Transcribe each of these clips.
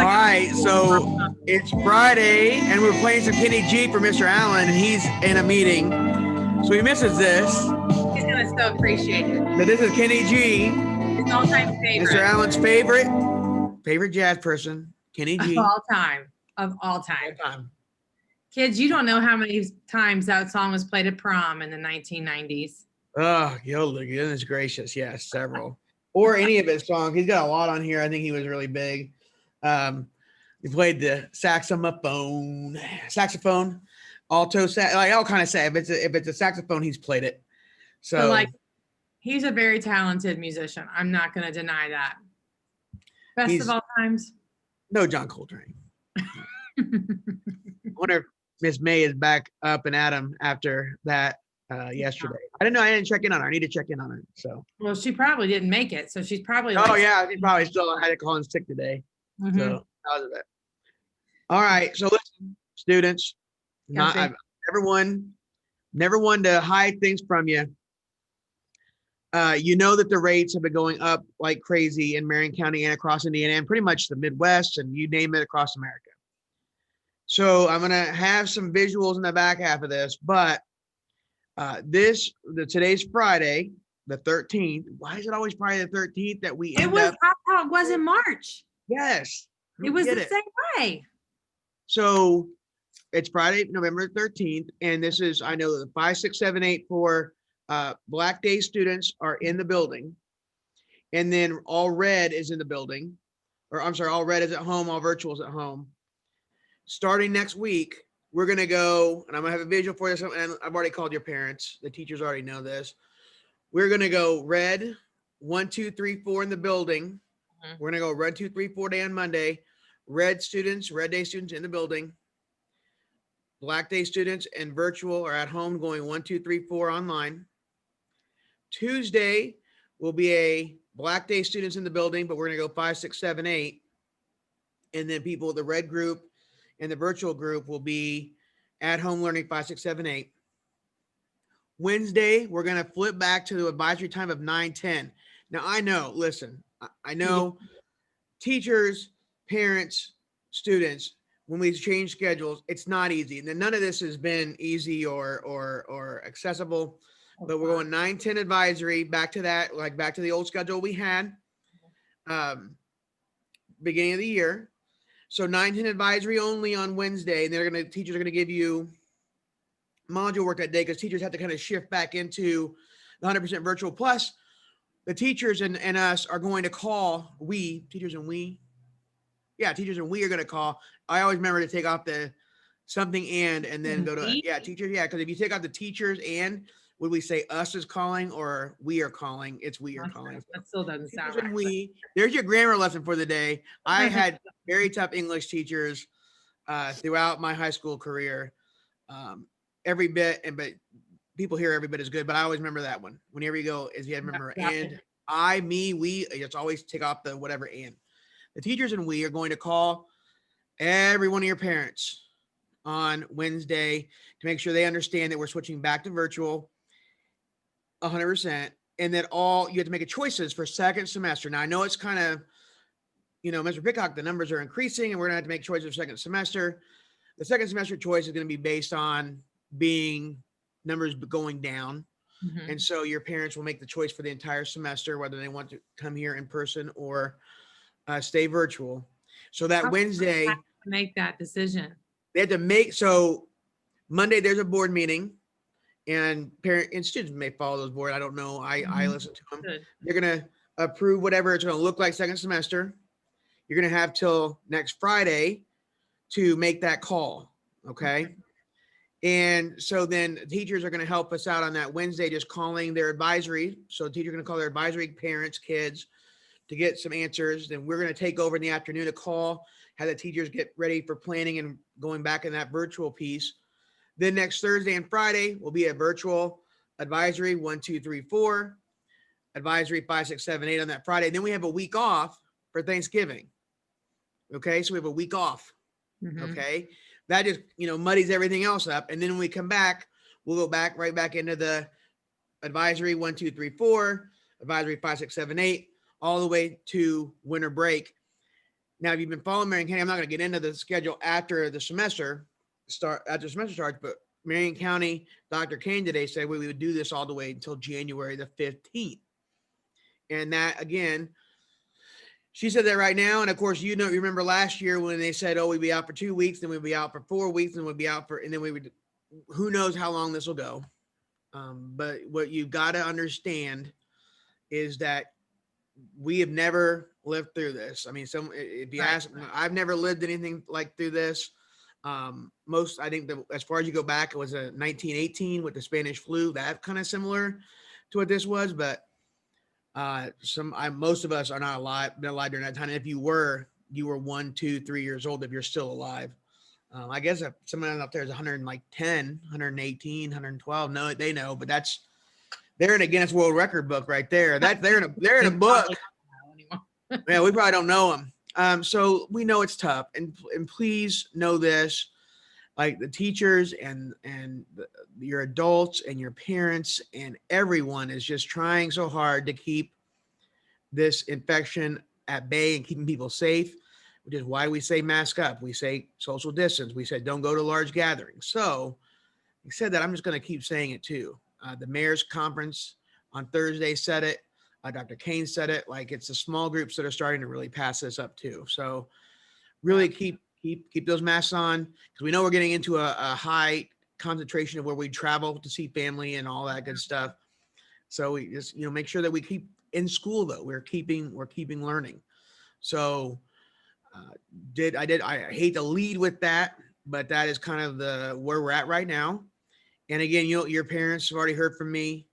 All right, so it's Friday, and we're playing some Kenny G for Mr. Allen, and he's in a meeting, so he misses this. He's gonna so appreciate it. But this is Kenny G, His all-time favorite. Mr. Allen's favorite jazz person, Kenny G. Of all time. Kids, you don't know how many times that song was played at prom in the 1990s. Oh, goodness gracious, yes, several. Or any of his songs. He's got a lot on here. I think he was really big. He played the saxophone, alto, like all kind of say. If it's a saxophone, he's played it. So like, he's a very talented musician. I'm not going to deny that. Best of all times? No John Coltrane. I wonder if Miss May is back up and at him after that yesterday. I didn't know. I didn't check in on her. I need to check in on her. So. Well, she probably didn't make it. So she's probably. Oh yeah, she probably still had to call in sick today. Mm-hmm. So that was it. All right. So listen, students, never one to hide things from you. You know that the rates have been going up like crazy in Marion County and across Indiana and pretty much the Midwest and you name it across America. So I'm going to have some visuals in the back half of this, but today's Friday, the 13th. Why is it always Friday the 13th that we end up? How it was in March. Yes. It was the same way. So it's Friday, November 13th. And this is, I know the 5, 6, 7, 8 for Black Day students are in the building. And then all red is in the building. Or I'm sorry, all red is at home, all virtual is at home. Starting next week, we're going to go, and I'm going to have a visual for you. And I've already called your parents. The teachers already know this. We're going to go red, 1, 2, 3, 4 in the building. Mm-hmm. We're going to go red, 2, 3, 4 day on Monday. Red day students in the building. Black day students and virtual are at home going 1, 2, 3, 4 online. Tuesday will be a Black day students in the building, but we're going to go 5, 6, 7, 8. And then people, the red group and the virtual group will be at home learning 5, 6, 7, 8. Wednesday, we're going to flip back to the advisory time of 9, 10. Now, I know teachers, parents, students, when we change schedules, it's not easy. And none of this has been easy or accessible, but we're going 9, 10 advisory back to that, like back to the old schedule we had beginning of the year. So 9, 10 advisory only on Wednesday. And teachers are going to give you module work that day because teachers have to kind of shift back into the 100% virtual. Plus, the teachers and us are going to call, teachers and we are going to call. I always remember to take off the something and then go to, teachers. Yeah, because if you take out the teachers and, would we say us is calling or we are calling? It's we are calling. That still doesn't sound right. We, there's your grammar lesson for the day. I had very tough English teachers throughout my high school career. Every bit, but people hear every bit is good, but I always remember that one. Whenever you go, is you have to remember and I, me, we, just always take off the whatever and. The teachers and we are going to call every one of your parents on Wednesday to make sure they understand that we're switching back to virtual 100%. And that you have to make choices for second semester. Now I know it's kind of, Mr. Pickhock, the numbers are increasing and we're gonna have to make choices for second semester. The second semester choice is going to be based on being numbers going down. Mm-hmm. And so your parents will make the choice for the entire semester, whether they want to come here in person or stay virtual. So that Wednesday, have to make that decision. They have to make, so Monday there's a board meeting and parent and students may follow those board. I don't know. I listen to them. Good. They're going to approve whatever it's going to look like second semester. You're going to have till next Friday to make that call. Okay. And so then teachers are going to help us out on that Wednesday, just calling their advisory. So the teacher are going to call their advisory parents, kids to get some answers. Then we're going to take over in the afternoon to call, have the teachers get ready for planning and going back in that virtual piece. Then next Thursday and Friday will be a virtual advisory 1, 2, 3, 4, advisory 5, 6, 7, 8 on that Friday. And then we have a week off for Thanksgiving. Okay. So we have a week off. Mm-hmm. Okay. That just, muddies everything else up. And then when we come back, we'll go back right back into the advisory 1, 2, 3, 4, advisory 5, 6, 7, 8, all the way to winter break. Now, if you've been following Marion County, I'm not going to get into the schedule after the semester starts, but Marion County, Dr. Kane today said we would do this all the way until January the 15th. And that, again, she said that right now. And of course, you remember last year when they said, oh, we'd be out for 2 weeks, then we'd be out for 4 weeks, and we'd be out for, and then we would, who knows how long this will go. But what you've got to understand is that we have never lived through this. I mean, if you ask, I've never lived anything like through this. I think that as far as you go back, it was a 1918 with the Spanish flu. That kind of similar to what this was, but most of us are not been alive during that time. And if you were 1, 2, 3 years old, if you're still alive. I guess if someone up there is 110, 118, 112. No, they know, but they're in a Guinness World Record book right there. They're in a book. Yeah, we probably don't know them. So we know it's tough, and please know this, like the teachers and your adults and your parents and everyone is just trying so hard to keep this infection at bay and keeping people safe, which is why we say mask up. We say social distance. We said don't go to large gatherings. So we said that. I'm just going to keep saying it too. The mayor's conference on Thursday said it. Dr. Kane said it. Like, it's the small groups that are starting to really pass this up too. So really keep those masks on, because we know we're getting into a high concentration of where we travel to see family and all that good stuff. So we just, make sure that we keep in school though. We're keeping learning. So I hate to lead with that, but that is kind of where we're at right now. And again, your parents have already heard from me.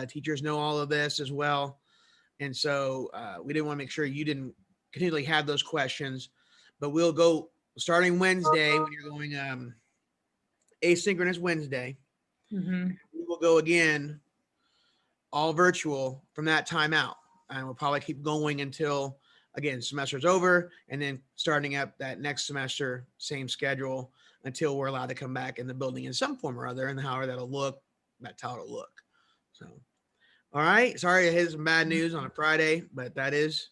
Teachers know all of this as well. And so we didn't want to make sure you didn't continually have those questions, but we'll go starting Wednesday when you're going asynchronous Wednesday. Mm-hmm. We will go again, all virtual from that time out. And we'll probably keep going until, again, semester's over, and then starting up that next semester, same schedule until we're allowed to come back in the building in some form or other, and however that'll look, that's how it'll look. So, all right. Sorry I hit some bad news on a Friday, but that is,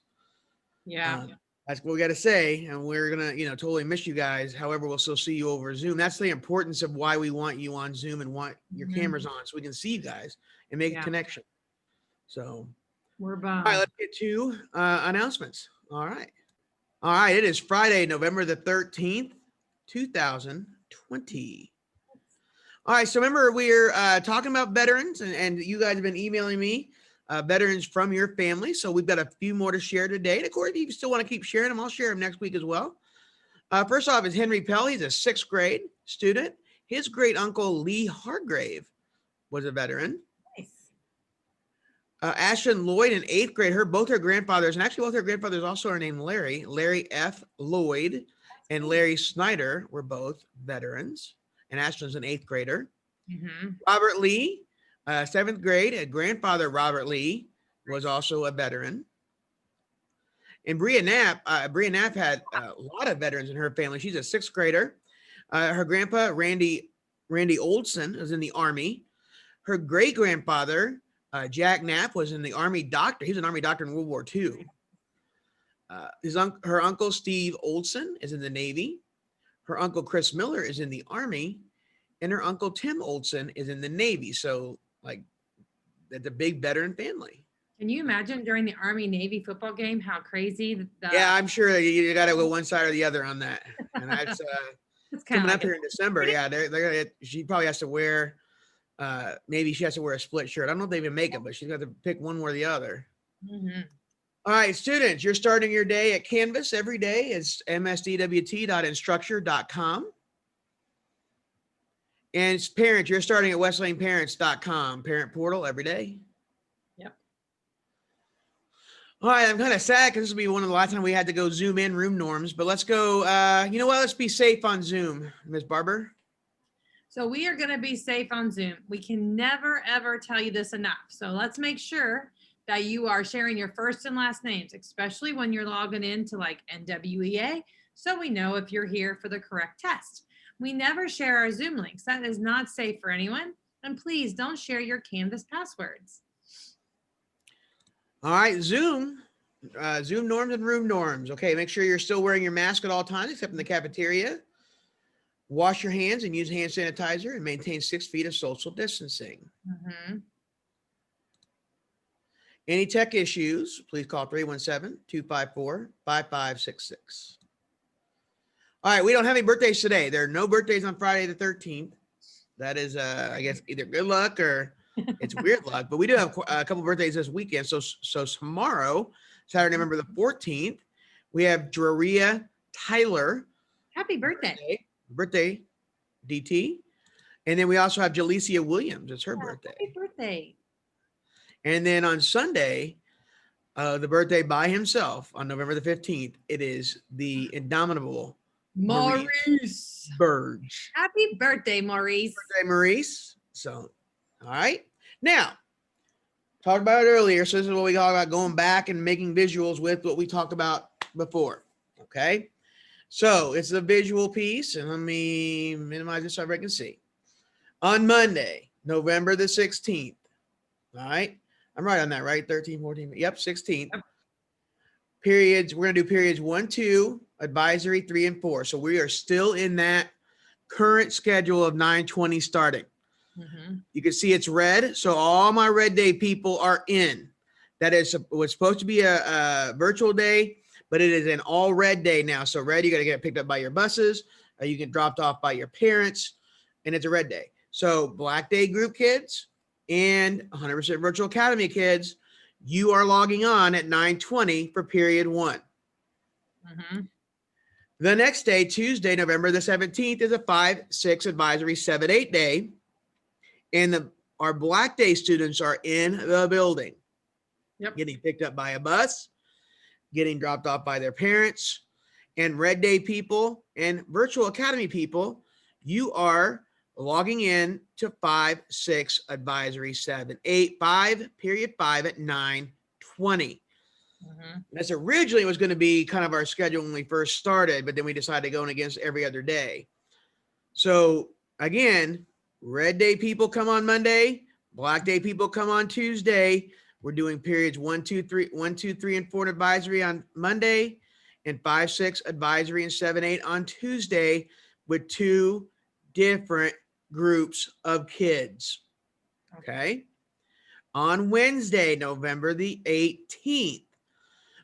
that's what we got to say. And we're going to, totally miss you guys. However, we'll still see you over Zoom. That's the importance of why we want you on Zoom and want your cameras on, so we can see you guys and make a connection. So we're bummed. All right, let's get to announcements. All right. It is Friday, November the 13th, 2020. All right. So remember, we're talking about veterans, and you guys have been emailing me veterans from your family. So we've got a few more to share today. And of course, if you still want to keep sharing them, I'll share them next week as well. First off is Henry Pell. He's a 6th grade student. His great uncle, Lee Hargrave, was a veteran. Ashton Lloyd in 8th grade, both her grandfathers, and actually both her grandfathers also are named Larry. Larry F. Lloyd and Larry Snyder were both veterans, and Ashton's an 8th grader. Mm-hmm. Robert Lee, 7th grade, grandfather Robert Lee was also a veteran. And Bria Knapp had a lot of veterans in her family. She's a 6th grader. Her grandpa, Randy Oldson, was in the Army. Her great-grandfather, Jack Knapp, was in the Army doctor. He was an Army doctor in World War II. Her uncle, Steve Oldson, is in the Navy. Her uncle, Chris Miller, is in the Army. And her uncle, Tim Oldson, is in the Navy. So, that's a big veteran family. Can you imagine during the Army-Navy football game how crazy? Yeah, I'm sure you got to go one side or the other on that. And that's coming up here in December. Yeah, she probably has to wear... maybe she has to wear a split shirt. I don't know if they even make it, but she's got to pick one or the other. Mm-hmm. All right, students, you're starting your day at Canvas every day. It's msdwt.instructure.com. And parents, you're starting at westlaneparents.com. Parent portal every day. Yep. All right, I'm kind of sad because this will be one of the last time we had to go Zoom in room norms, but let's go. You know what? Let's be safe on Zoom, Ms. Barber. So we are going to be safe on Zoom. We can never, ever tell you this enough. So let's make sure that you are sharing your first and last names, especially when you're logging into NWEA, so we know if you're here for the correct test. We never share our Zoom links. That is not safe for anyone. And please don't share your Canvas passwords. All right, Zoom Zoom norms and room norms. Okay, make sure you're still wearing your mask at all times, except in the cafeteria. Wash your hands and use hand sanitizer and maintain 6 feet of social distancing. Mm-hmm. Any tech issues, please call 317-254-5566. All right, we don't have any birthdays today. There are no birthdays on Friday the 13th. That is, I guess, either good luck or it's weird luck. But we do have a couple birthdays this weekend. So tomorrow, Saturday, November the 14th, we have Drea Tyler. Happy birthday. Birthday, DT. And then we also have Jalecia Williams. It's her birthday. Happy birthday. And then on Sunday, the birthday by himself on November the 15th, it is the indomitable Maurice Burge. Happy birthday, Maurice. Birthday, Maurice. So, all right. Now, talked about it earlier. So this is what we talk about, going back and making visuals with what we talked about before. Okay. So it's a visual piece. And let me minimize this so everybody can see. On Monday, November the 16th. All right. I'm right on that, right? 13, 14. Yep, 16th. Yep. Periods. We're going to do periods 1, 2, advisory 3, and 4. So we are still in that current schedule of 9:20 starting. Mm-hmm. You can see it's red. So all my red day people are in. That is was supposed to be a virtual day, but it is an all red day now. So red, you got to get picked up by your buses. You get dropped off by your parents, and it's a red day. So Black Day group kids and 100% Virtual Academy kids, you are logging on at 9:20 for period 1. Mm-hmm. The next day, Tuesday, November the 17th, is a 5-6 advisory 7-8 day. And our Black Day students are in the building. Yep. Getting picked up by a bus, getting dropped off by their parents. And Red Day people and Virtual Academy people, you are logging in to 5-6 advisory 7-8, 5 period 5 at 9:20. Mm-hmm. That's originally was going to be kind of our schedule when we first started, but then we decided to go in against every other day. So again, Red Day people come on Monday, Black Day people come on Tuesday. We're doing periods 1, 2, 3, and 4 advisory on Monday, and 5-6 advisory and 7-8 on Tuesday, with 2 different groups of kids. Okay. On Wednesday, November the 18th,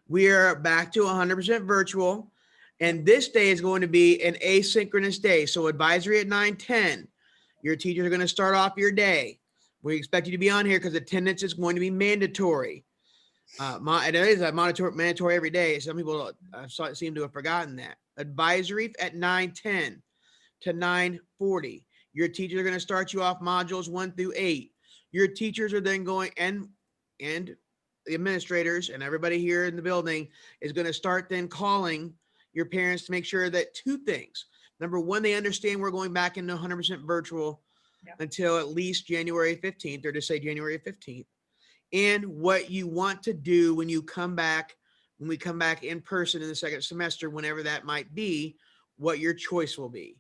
we are back to 100% virtual. And this day is going to be an asynchronous day. So advisory at 9:10, your teachers are going to start off your day. We expect you to be on here because attendance is going to be mandatory. It is mandatory every day. Some people seem to have forgotten that. Advisory at 9:10 to 9:40. Your teachers are going to start you off modules 1 through 8. Your teachers are then going, and the administrators and everybody here in the building is going to start then calling your parents to make sure that 2 things. Number 1, they understand we're going back into 100% virtual until at least January 15th, or to say January 15th. And what you want to do when you come back, when we come back in person in the second semester, whenever that might be, what your choice will be.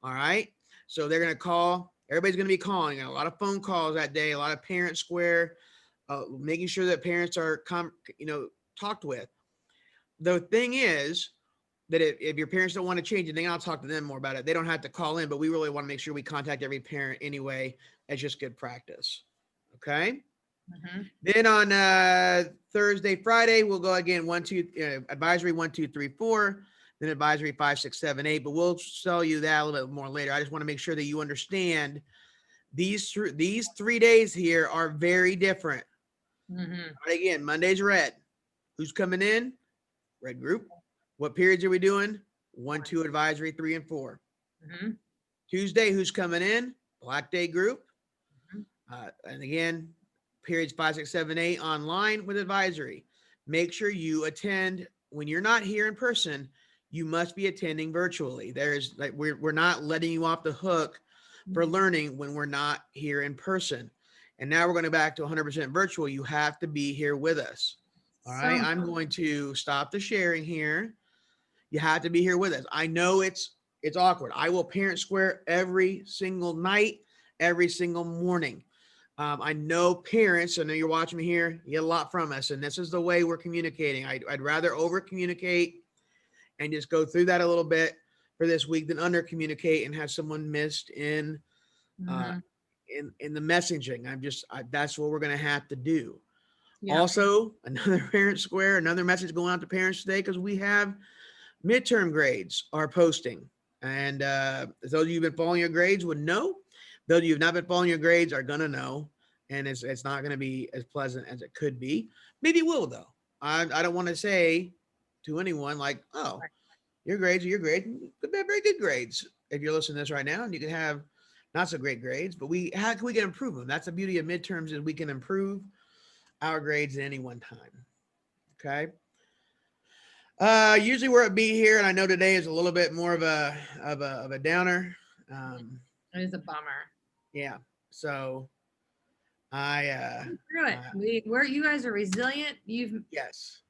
All right. So they're going to call, everybody's going to be calling, a lot of phone calls that day, a lot of parent square, making sure that parents are, talked with. The thing is that if your parents don't want to change anything, I'll talk to them more about it. They don't have to call in, but we really want to make sure we contact every parent anyway. It's just good practice. Okay. Mm-hmm. Then on Thursday, Friday, we'll go again, advisory 1, 2, 3, 4. Then advisory 5, 6, 7, 8, but we'll tell you that a little bit more later. I just want to make sure that you understand these 3 days here are very different. Mm-hmm. Right, again, Monday's red. Who's coming in? Red group. What periods are we doing? 1, 2 advisory, 3, and 4. Mm-hmm. Tuesday, who's coming in? Black Day group. Mm-hmm. And again, periods 5, 6, 7, 8 online with advisory. Make sure you attend when you're not here in person. You must be attending virtually. We're not letting you off the hook for learning when we're not here in person. And now we're going back to 100% virtual. You have to be here with us. All right. I'm going to stop the sharing here. You have to be here with us. I know it's awkward. I will parent square every single night, every single morning. I know parents, I know you're watching me here, you get a lot from us, and this is the way we're communicating. I'd rather over communicate and just go through that a little bit for this week than under communicate and have someone missed in Mhm. in the messaging. That's what we're going to have to do. Yeah. Also, another parent square, another message going out to parents today, because we have midterm grades are posting. And those of you who've been following your grades would know. Those of you who've not been following your grades are going to know. And it's not going to be as pleasant as it could be. Maybe it will, though. I don't want to say to anyone like, oh, your grades are your grades. Could be very good grades if you're listening to this right now. And you can have not so great grades, but how can we get improve them? That's the beauty of midterms, is we can improve our grades at any one time. Okay. Usually we're at B here, and I know today is a little bit more of a downer. It is a bummer. Yeah. So Screw it. You guys are resilient. Yes.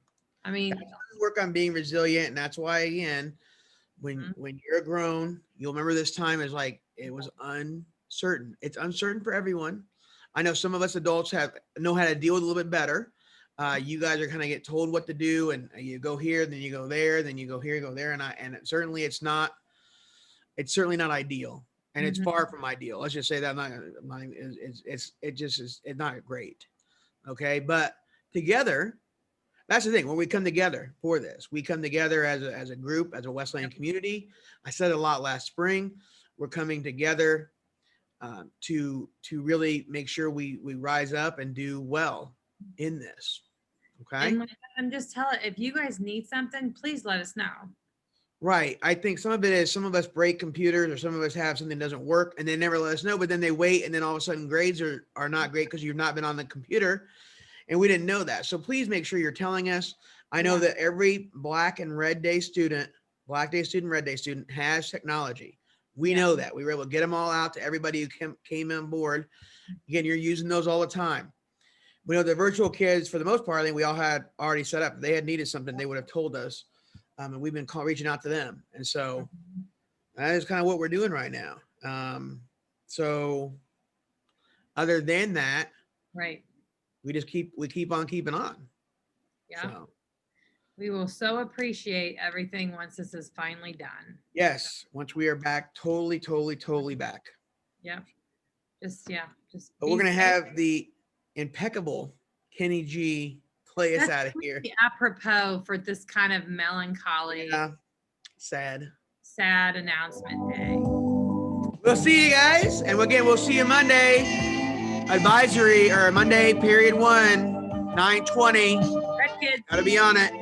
I mean, Work on being resilient, and that's why, again, when you're grown, you'll remember this time as like it was uncertain. It's uncertain for everyone. I know some of us adults know how to deal with it a little bit better. You guys are kind of get told what to do, and you go here, then you go there, then you go here, go there, and certainly it's certainly not ideal, and it's far from ideal. Let's just say that it's not great. Okay, but together, that's the thing. When we come together for this, we come together as a group, as a Wesleyan community. I said it a lot last spring. We're coming together to really make sure we rise up and do well in this. Okay. And just tell it, if you guys need something, please let us know. Right. I think some of it is some of us break computers, or some of us have something that doesn't work and they never let us know, but then they wait, and then all of a sudden grades are not great because you've not been on the computer and we didn't know that. So please make sure you're telling us. I know that every Black and Red Day student, Black Day student, Red Day student has technology. We know that. We were able to get them all out to everybody who came on board. Again, you're using those all the time. We know the virtual kids, for the most part, I think we all had already set up. If they had needed something, they would have told us. And we've been reaching out to them. And so that is kind of what we're doing right now. So other than that, right, we keep on keeping on. Yeah. So. We will so appreciate everything once this is finally done. Yes. Once we are back, totally back. Yeah. Just. But we're going to have the impeccable Kenny G play us out of here. Apropos for this kind of melancholy, sad announcement day. We'll see you guys. And again, we'll see you Monday. Advisory, or Monday, period 1, 9:20. Red kids. Gotta be on it.